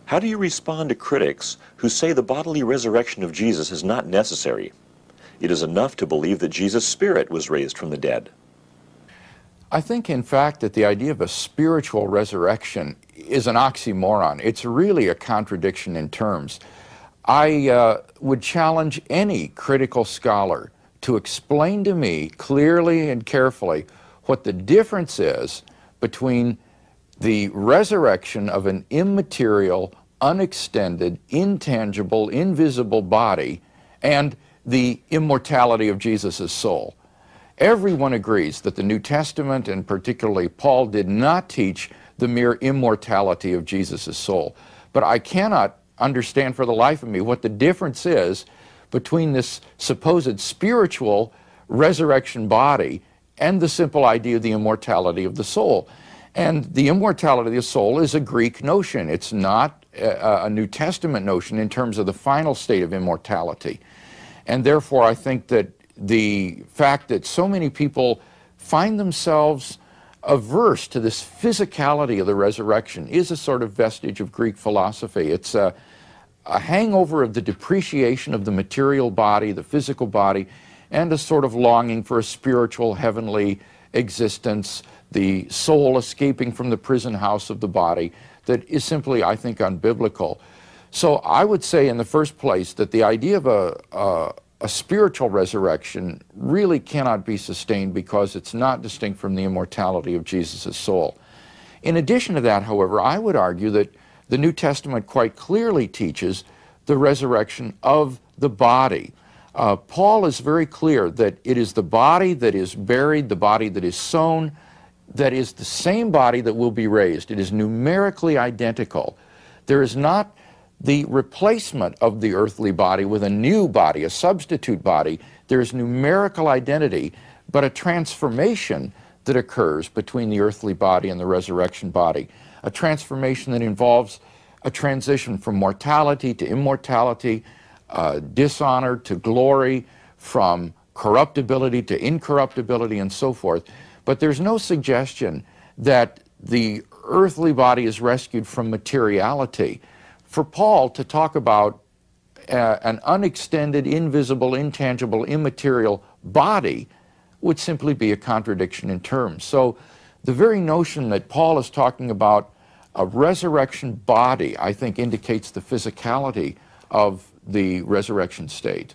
How do you respond to critics who say the bodily resurrection of Jesus is not necessary? It is enough to believe that Jesus' spirit was raised from the dead. I think, in fact, that the idea of a spiritual resurrection is an oxymoron. It's really a contradiction in terms. I would challenge any critical scholar to explain to me clearly and carefully what the difference is between the resurrection of an immaterial, unextended, intangible, invisible body and the immortality of Jesus' soul. Everyone agrees that the New Testament, and particularly Paul, did not teach the mere immortality of Jesus' soul. But I cannot understand for the life of me what the difference is between this supposed spiritual resurrection body and the simple idea of the immortality of the soul. And the immortality of the soul is a Greek notion. It's not a New Testament notion in terms of the final state of immortality. And therefore, I think that the fact that so many people find themselves averse to this physicality of the resurrection is a sort of vestige of Greek philosophy. It's a hangover of the depreciation of the material body, the physical body, and a sort of longing for a spiritual, heavenly existence, the soul escaping from the prison house of the body, that is simply, I think, unbiblical. So I would say, in the first place, that the idea of a spiritual resurrection really cannot be sustained because it's not distinct from the immortality of Jesus' soul. In addition to that, however, I would argue that the New Testament quite clearly teaches the resurrection of the body. Paul is very clear that it is the body that is buried, the body that is sown, that is the same body that will be raised. It is numerically identical. There is not the replacement of the earthly body with a new body, a substitute body. There is numerical identity, but a transformation that occurs between the earthly body and the resurrection body. A transformation that involves a transition from mortality to immortality, dishonor to glory, from corruptibility to incorruptibility, and so forth. But there's no suggestion that the earthly body is rescued from materiality. For Paul to talk about an unextended, invisible, intangible, immaterial body would simply be a contradiction in terms. So the very notion that Paul is talking about a resurrection body, I think, indicates the physicality of the resurrection state.